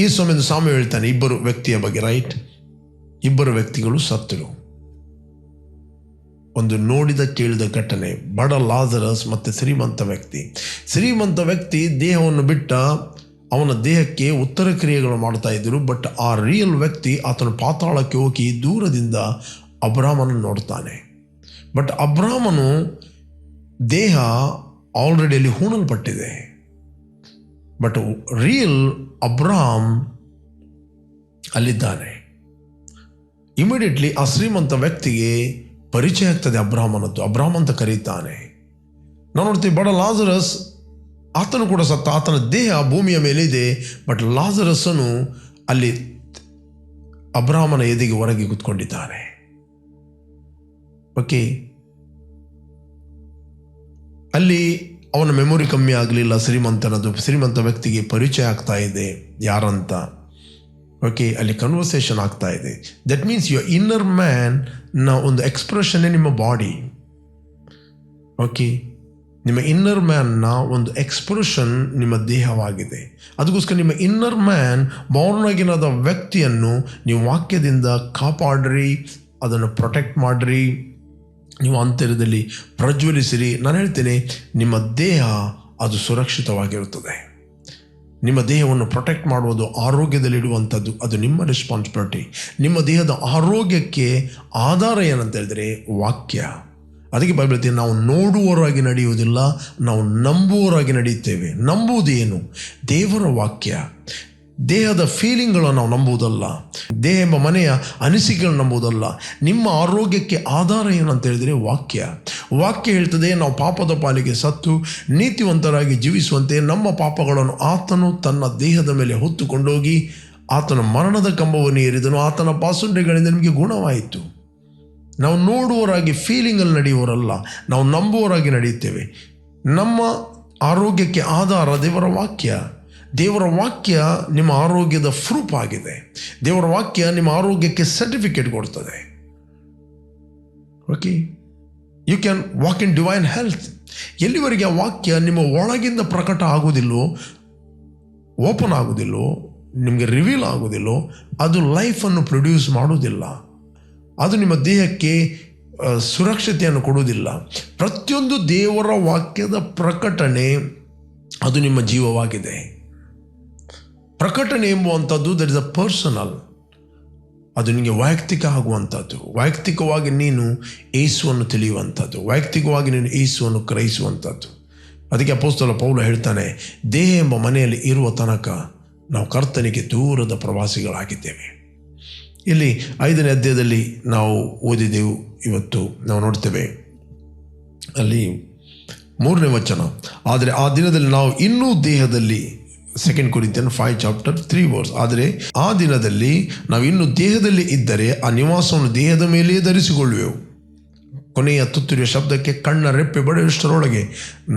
ಈ ಸಮಯದ ಸಾಮ್ಯ ಹೇಳ್ತಾನೆ 2 ವ್ಯಕ್ತಿಯ ಬಗ್ಗೆ. ರೈಟ್, 2 ವ್ಯಕ್ತಿಗಳು ಸತ್ತರು. ಒಂದು ನೋಡಿದ ಕೇಳಿದ ಘಟನೆ, ಬಡ ಲಾಜರಸ್ ಮತ್ತು ಶ್ರೀಮಂತ ವ್ಯಕ್ತಿ. ಶ್ರೀಮಂತ ವ್ಯಕ್ತಿ ದೇಹವನ್ನು ಬಿಟ್ಟ ಅವನ ದೇಹಕ್ಕೆ ಉತ್ತರ ಕ್ರಿಯೆಗಳು ಮಾಡ್ತಾ ಇದ್ದರು. ಬಟ್ ಆ ರಿಯಲ್ ವ್ಯಕ್ತಿ ಆತನು ಪಾತಾಳಕ್ಕೆ ಹೋಗಿ ದೂರದಿಂದ ಅಬ್ರಾಮನನ್ನು ನೋಡ್ತಾನೆ. ಬಟ್ ಅಬ್ರಾಮನು ದೇಹ ಆಲ್ರೆಡಿ ಅಲ್ಲಿ ಹೂಣಲ್ಪಟ್ಟಿದೆ. ಬಟ್ ರಿಯಲ್ ಅಬ್ರಾಮ್ ಅಲ್ಲಿದ್ದಾನೆ. ಇಮಿಡಿಯೇಟ್ಲಿ ಆ ಶ್ರೀಮಂತ ವ್ಯಕ್ತಿಗೆ ಪರಿಚಯ ಆಗ್ತದೆ ಅಬ್ರಾಮನದ್ದು. ಅಬ್ರಾಮ್ ಅಂತ ಕರೀತಾನೆ. ನಾವು ನೋಡ್ತೀವಿ, ಬಡ ಲಾಜರಸ್ ಆತನು ಕೂಡ ಸತ್ತ. ಆತನ ದೇಹ ಭೂಮಿಯ ಮೇಲೆ ಇದೆ. ಬಟ್ ಲಾಜರಸ್ಸನು ಅಲ್ಲಿ ಅಬ್ರಾಮನ ಎದೆಗೆ ಹೊರಗೆ ಕೂತ್ಕೊಂಡಿದ್ದಾನೆ. ಓಕೆ, ಅಲ್ಲಿ ಅವನ ಮೆಮೊರಿ ಕಮ್ಮಿ ಆಗಲಿಲ್ಲ, ಶ್ರೀಮಂತ ವ್ಯಕ್ತಿಗೆ ಪರಿಚಯ ಆಗ್ತಾ ಇದೆ ಯಾರಂತ. ಓಕೆ, ಅಲ್ಲಿ ಕನ್ವರ್ಸೇಷನ್ ಆಗ್ತಾ ಇದೆ. ದಟ್ ಮೀನ್ಸ್ ಯುವರ್ ಇನ್ನರ್ ಮ್ಯಾನ್ನ ಒಂದು ಎಕ್ಸ್ಪ್ರೆಷನ್ನೇ ನಿಮ್ಮ ಬಾಡಿ. ಓಕೆ, ನಿಮ್ಮ ಇನ್ನರ್ ಮ್ಯಾನ್ನ ಒಂದು ಎಕ್ಸ್ಪ್ರೆಷನ್ ನಿಮ್ಮ ದೇಹವಾಗಿದೆ. ಅದಕ್ಕೋಸ್ಕರ ನಿಮ್ಮ ಇನ್ನರ್ ಮ್ಯಾನ್ ಬಾರ್ನ್ ವ್ಯಕ್ತಿಯನ್ನು ನೀವು ವಾಕ್ಯದಿಂದ ಕಾಪಾಡ್ರಿ, ಅದನ್ನು ಪ್ರೊಟೆಕ್ಟ್ ಮಾಡಿರಿ, ನೀವು ಅಂತರ್ಯದಲ್ಲಿ ಪ್ರಜ್ವಲಿಸಿರಿ. ನಾನು ಹೇಳ್ತೇನೆ, ನಿಮ್ಮ ದೇಹ ಅದು ಸುರಕ್ಷಿತವಾಗಿರುತ್ತದೆ. ನಿಮ್ಮ ದೇಹವನ್ನು ಪ್ರೊಟೆಕ್ಟ್ ಮಾಡುವುದು, ಆರೋಗ್ಯದಲ್ಲಿಡುವಂಥದ್ದು ಅದು ನಿಮ್ಮ ರೆಸ್ಪಾನ್ಸಿಬಿಲಿಟಿ. ನಿಮ್ಮ ದೇಹದ ಆರೋಗ್ಯಕ್ಕೆ ಆಧಾರ ಏನಂತ ಹೇಳಿದರೆ ವಾಕ್ಯ. ಅದಕ್ಕೆ ಬೈಬಲ್ ಹೇಳ್ತೀವಿ, ನಾವು ನೋಡುವವರಾಗಿ ನಡೆಯುವುದಿಲ್ಲ, ನಾವು ನಂಬುವವರಾಗಿ ನಡೆಯುತ್ತೇವೆ. ನಂಬುವುದು ಏನು? ದೇವರ ವಾಕ್ಯ. ದೇಹದ ಫೀಲಿಂಗ್ಗಳನ್ನು ನಾವು ನಂಬುವುದಲ್ಲ, ದೇಹ ಎಂಬ ಮನೆಯ ಅನಿಸಿಕೆಗಳನ್ನು ನಂಬುವುದಲ್ಲ. ನಿಮ್ಮ ಆರೋಗ್ಯಕ್ಕೆ ಆಧಾರ ಏನಂತ ಹೇಳಿದರೆ ವಾಕ್ಯ. ವಾಕ್ಯ ಹೇಳ್ತದೆ, ನಾವು ಪಾಪದ ಪಾಲಿಗೆ ಸತ್ತು ನೀತಿವಂತರಾಗಿ ಜೀವಿಸುವಂತೆ ನಮ್ಮ ಪಾಪಗಳನ್ನು ಆತನು ತನ್ನ ದೇಹದ ಮೇಲೆ ಹೊತ್ತುಕೊಂಡೋಗಿ ಆತನ ಮರಣದ ಕಂಬವನ್ನು ಏರಿದನು, ಆತನ ಪಾಸುಂಡೆಗಳಿಂದ ನಿಮಗೆ ಗುಣವಾಯಿತು. ನಾವು ನೋಡುವವರಾಗಿ ಫೀಲಿಂಗಲ್ಲಿ ನಡೆಯುವವರಲ್ಲ, ನಾವು ನಂಬುವವರಾಗಿ ನಡೆಯುತ್ತೇವೆ. ನಮ್ಮ ಆರೋಗ್ಯಕ್ಕೆ ಆಧಾರ ದೇವರ ವಾಕ್ಯ. ದೇವರ ವಾಕ್ಯ ನಿಮ್ಮ ಆರೋಗ್ಯದ ಪ್ರೂಫ್ ಆಗಿದೆ. ದೇವರ ವಾಕ್ಯ ನಿಮ್ಮ ಆರೋಗ್ಯಕ್ಕೆ ಸರ್ಟಿಫಿಕೇಟ್ ಕೊಡ್ತದೆ. Okay, you can walk in divine health. ಎಲ್ಲಿವರೆಗೆ ಆ ವಾಕ್ಯ ನಿಮ್ಮ ಒಳಗಿಂದ ಪ್ರಕಟ ಆಗುವುದಿಲ್ಲೋ, ಓಪನ್ ಆಗುವುದಿಲ್ಲೋ, ನಿಮಗೆ ರಿವೀಲ್ ಆಗುವುದಿಲ್ಲೋ, ಅದು ಲೈಫನ್ನು ಪ್ರೊಡ್ಯೂಸ್ ಮಾಡುವುದಿಲ್ಲ, ಅದು ನಿಮ್ಮ ದೇಹಕ್ಕೆ ಸುರಕ್ಷತೆಯನ್ನು ಕೊಡುವುದಿಲ್ಲ. ಪ್ರತಿಯೊಂದು ದೇವರ ವಾಕ್ಯದ ಪ್ರಕಟಣೆ ಅದು ನಿಮ್ಮ ಜೀವವಾಗಿದೆ. ಪ್ರಕಟಣೆ ಎಂಬುವಂಥದ್ದು ದಟ್ ಇಸ್ ಅ ಪರ್ಸನಲ್, ಅದು ನಿಮಗೆ ವೈಯಕ್ತಿಕ ಆಗುವಂಥದ್ದು. ವೈಯಕ್ತಿಕವಾಗಿ ನೀನು ಯೇಸುವನ್ನು ತಿಳಿಯುವಂಥದ್ದು, ವೈಯಕ್ತಿಕವಾಗಿ ನೀನು ಯೇಸುವನ್ನು ಗ್ರಹಿಸುವಂಥದ್ದು. ಅದಕ್ಕೆ ಅಪೊಸ್ತಲ ಪೌಲ ಹೇಳ್ತಾನೆ, ದೇಹ ಎಂಬ ಮನೆಯಲ್ಲಿ ಇರುವ ತನಕ ನಾವು ಕರ್ತನಿಗೆ ದೂರದ ಪ್ರವಾಸಿಗಳಾಗಿದ್ದೇವೆ. ಇಲ್ಲಿ 5ನೇ ಅಧ್ಯಾಯದಲ್ಲಿ ನಾವು ಓದಿದೆವು, ಇವತ್ತು ನಾವು ನೋಡ್ತೇವೆ ಅಲ್ಲಿ 3ನೇ ವಚನ. ಆದರೆ ಆ ದಿನದಲ್ಲಿ ನಾವು ಇನ್ನೂ ದೇಹದಲ್ಲಿ, 2 Corinthians 5:3 ಆದರೆ ಆ ದಿನದಲ್ಲಿ ನಾವು ಇನ್ನು ದೇಹದಲ್ಲಿ ಇದ್ದರೆ ಆ ನಿವಾಸವನ್ನು ದೇಹದ ಮೇಲೆಯೇ ಧರಿಸಿಕೊಳ್ಳುವೆವು. ಕೊನೆಯ ತುತ್ತೂರಿಯ ಶಬ್ದಕ್ಕೆ ಕಣ್ಣ ರೆಪ್ಪೆ ಬಡಿಯುವಷ್ಟರೊಳಗೆ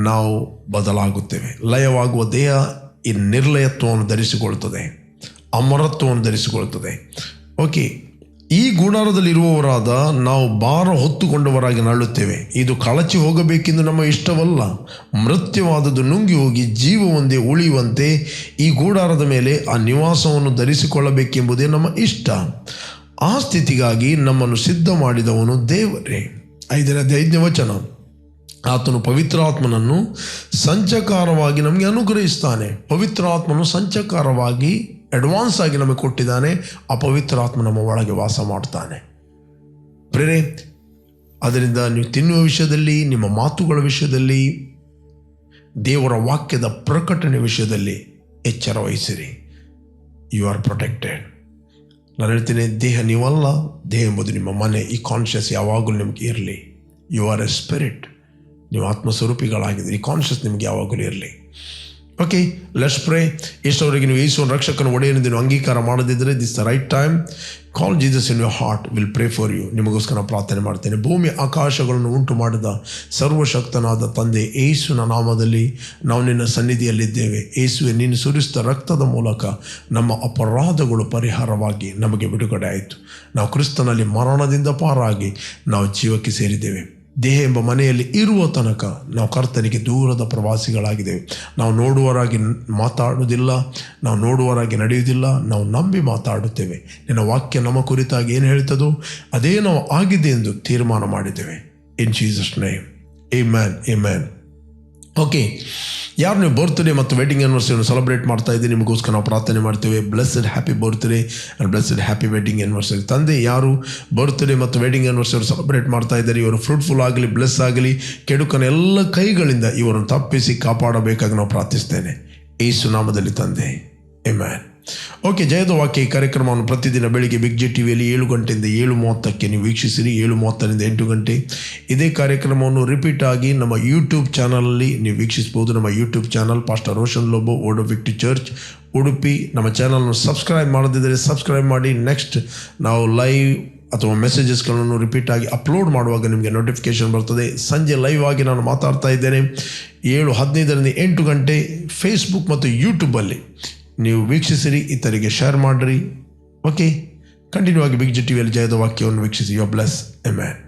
ನಾವು ಬದಲಾಗುತ್ತೇವೆ. ಲಯವಾಗುವ ದೇಹ ಈ ನಿರ್ಲಯತ್ವವನ್ನು ಧರಿಸಿಕೊಳ್ಳುತ್ತದೆ, ಅಮರತ್ವವನ್ನು ಧರಿಸಿಕೊಳ್ಳುತ್ತದೆ. ಓಕೆ, ಈ ಗುಡಾರದಲ್ಲಿರುವವರಾದ ನಾವು ಭಾರ ಹೊತ್ತುಕೊಂಡವರಾಗಿ ನರಳುತ್ತೇವೆ. ಇದು ಕಳಚಿ ಹೋಗಬೇಕೆಂದು ನಮ್ಮ ಇಷ್ಟವಲ್ಲ, ಮೃತ್ಯವಾದದ್ದು ನುಂಗಿ ಹೋಗಿ ಜೀವವೊಂದೇ ಉಳಿಯುವಂತೆ ಈ ಗುಡಾರದ ಮೇಲೆ ಆ ನಿವಾಸವನ್ನು ಧರಿಸಿಕೊಳ್ಳಬೇಕೆಂಬುದೇ ನಮ್ಮ ಇಷ್ಟ. ಆ ಸ್ಥಿತಿಗಾಗಿ ನಮ್ಮನ್ನು ಸಿದ್ಧ ಮಾಡಿದವನು ದೇವರೇ. 5ನೇ ವಚನ. ಆತನು ಪವಿತ್ರಾತ್ಮನನ್ನು ಸಂಚಕಾರವಾಗಿ ನಮಗೆ ಅನುಗ್ರಹಿಸ್ತಾನೆ. ಪವಿತ್ರಾತ್ಮನು ಸಂಚಕಾರವಾಗಿ ಅಡ್ವಾನ್ಸ್ ಆಗಿ ನಮಗೆ ಕೊಟ್ಟಿದ್ದಾನೆ. ಆ ಪವಿತ್ರಾತ್ಮ ನಮ್ಮ ಒಳಗೆ ವಾಸ ಮಾಡ್ತಾನೆ. ಪ್ರೇರೆ, ಅದರಿಂದ ನೀವು ತಿನ್ನುವ ವಿಷಯದಲ್ಲಿ, ನಿಮ್ಮ ಮಾತುಗಳ ವಿಷಯದಲ್ಲಿ, ದೇವರ ವಾಕ್ಯದ ಪ್ರಕಟಣೆ ವಿಷಯದಲ್ಲಿ ಎಚ್ಚರ ವಹಿಸಿರಿ. You are protected. ನಾನು ಹೇಳ್ತೀನಿ, ದೇಹ ನೀವಲ್ಲ, ದೇಹ ಎಂಬುದು ನಿಮ್ಮ ಮನೆ. ಈ ಕಾನ್ಷಿಯಸ್ ಯಾವಾಗಲೂ ನಿಮಗೆ ಇರಲಿ. ಯು ಆರ್ ಎ ಸ್ಪಿರಿಟ್, ನೀವು ಆತ್ಮಸ್ವರೂಪಿಗಳಾಗಿದ್ದೀರಿ. ಈ ಕಾನ್ಷಿಯಸ್ ನಿಮಗೆ ಯಾವಾಗಲೂ ಇರಲಿ. Okay, let's pray. ಎಷ್ಟವರೆಗೆ ನೀವು ಯೇಸುವನ್ನು ರಕ್ಷಕನ ಒಡೆಯನೆಂದು ನೀವು ಅಂಗೀಕಾರ ಮಾಡದಿದ್ದರೆ, this the right time. Call Jesus in your heart, will pray for you. ನಿಮಗೋಸ್ಕರ ಪ್ರಾರ್ಥನೆ ಮಾಡ್ತೇನೆ. ಭೂಮಿ ಆಕಾಶಗಳನ್ನು ಉಂಟು ಮಾಡಿದ ಸರ್ವಶಕ್ತನಾದ ತಂದೆ, ಯೇಸುವಿನ ನಾಮದಲ್ಲಿ ನಾವು ನಿನ್ನ ಸನ್ನಿಧಿಯಲ್ಲಿದ್ದೇವೆ. ಯೇಸುವೆ, ನೀನು ಸುರಿಸಿದ ರಕ್ತದ ಮೂಲಕ ನಮ್ಮ ಅಪರಾಧಗಳು ಪರಿಹಾರವಾಗಿ ನಮಗೆ ಬಿಡುಗಡೆ ಆಯಿತು. ನಾವು ಕ್ರಿಸ್ತನಲ್ಲಿ ಮರಣದಿಂದ ಪಾರಾಗಿ ನಾವು ಜೀವಕ್ಕೆ ಸೇರಿದ್ದೇವೆ. ದೇಹ ಎಂಬ ಮನೆಯಲ್ಲಿ ಇರುವ ತನಕ ನಾವು ಕರ್ತನಿಗೆ ದೂರದ ಪ್ರವಾಸಿಗಳಾಗಿದ್ದೇವೆ. ನಾವು ನೋಡುವವರಾಗಿ ಮಾತಾಡುವುದಿಲ್ಲ, ನಾವು ನೋಡುವವರಾಗಿ ನಡೆಯುವುದಿಲ್ಲ, ನಾವು ನಂಬಿ ಮಾತಾಡುತ್ತೇವೆ. ನಿನ್ನ ವಾಕ್ಯ ನಮ್ಮ ಕುರಿತಾಗಿ ಏನು ಹೇಳ್ತದೋ ಅದೇ ನಾವು ಆಗಿದೆ ಎಂದು ತೀರ್ಮಾನ ಮಾಡಿದ್ದೇವೆ. ಇನ್ Jesus name, amen, amen. Okay, ಯಾರು ನೀವು ಬರ್ತ್ಡೇ ಮತ್ತು ವೆಡ್ಡಿಂಗ್ ಆ್ಯನಿವರ್ಸರಿಯನ್ನು ಸೆಲೆಬ್ರೇಟ್ ಮಾಡ್ತಾ ಇದ್ದೀರಿ, ನಿಮಗೋಸ್ಕರ ನಾವು ಪ್ರಾರ್ಥನೆ ಮಾಡ್ತೇವೆ. Blessed happy birthday and blessed happy wedding anniversary. ತಂದೆ, ಯಾರು ಬರ್ತ್ಡೇ ಮತ್ತು ವೆಡ್ಡಿಂಗ್ ಆ್ಯನಿವರ್ಸರಿ ಸೆಲೆಬ್ರೇಟ್ ಮಾಡ್ತಾ ಇದ್ದಾರೆ, ಇವರು ಫ್ರೂಟ್ಫುಲ್ ಆಗಲಿ, ಬ್ಲೆಸ್ ಆಗಲಿ. ಕೆಡುಕನ ಎಲ್ಲ ಕೈಗಳಿಂದ ಇವರನ್ನು ತಪ್ಪಿಸಿ ಕಾಪಾಡಬೇಕಾಗಿ ನಾವು ಪ್ರಾರ್ಥಿಸ್ತೇನೆ. ಯೇಸು ನಾಮದಲ್ಲಿ ತಂದೆ, ಆಮೆನ್. ಓಕೆ, ಜಯದ ವಾಕ್ಯ ಈ ಕಾರ್ಯಕ್ರಮವನ್ನು ಪ್ರತಿದಿನ ಬೆಳಿಗ್ಗೆ ಬಿಗ್ ಜೆ ಟಿವಿಯಲ್ಲಿ 7 ಗಂಟೆಯಿಂದ 7:30ಕ್ಕೆ ನೀವು ವೀಕ್ಷಿಸಿರಿ. 7:30ರಿಂದ 8 ಗಂಟೆ ಇದೇ ಕಾರ್ಯಕ್ರಮವನ್ನು ರಿಪೀಟ್ ಆಗಿ ನಮ್ಮ ಯೂಟ್ಯೂಬ್ ಚಾನಲಲ್ಲಿ ನೀವು ವೀಕ್ಷಿಸ್ಬೋದು. ನಮ್ಮ YouTube channel pastor Roshan Lobo, word of victory church Udupi. ನಮ್ಮ ಚಾನಲ್ನ ಸಬ್ಸ್ಕ್ರೈಬ್ ಮಾಡದಿದ್ದರೆ ಸಬ್ಸ್ಕ್ರೈಬ್ ಮಾಡಿ. ನೆಕ್ಸ್ಟ್ ನಾವು ಲೈವ್ ಅಥವಾ ಮೆಸೇಜಸ್ಗಳನ್ನು ರಿಪೀಟ್ ಆಗಿ ಅಪ್ಲೋಡ್ ಮಾಡುವಾಗ ನಿಮಗೆ ನೋಟಿಫಿಕೇಷನ್ ಬರ್ತದೆ. ಸಂಜೆ ಲೈವ್ ಆಗಿ ನಾನು ಮಾತಾಡ್ತಾ ಇದ್ದೇನೆ 7:15 8 ಗಂಟೆ ಫೇಸ್ಬುಕ್ ಮತ್ತು ಯೂಟ್ಯೂಬಲ್ಲಿ ನೀವು ವೀಕ್ಷಿಸಿರಿ, ಇತರಿಗೆ ಶೇರ್ ಮಾಡಿರಿ. ಓಕೆ, ಕಂಟಿನ್ಯೂ ಆಗಿ ಬಿಗ್ ಜಿ ಟಿವಿಯಲ್ಲಿ ಜಯದ ವಾಕ್ಯವನ್ನು ವೀಕ್ಷಿಸಿ. You are bless. ಆಮೆನ್.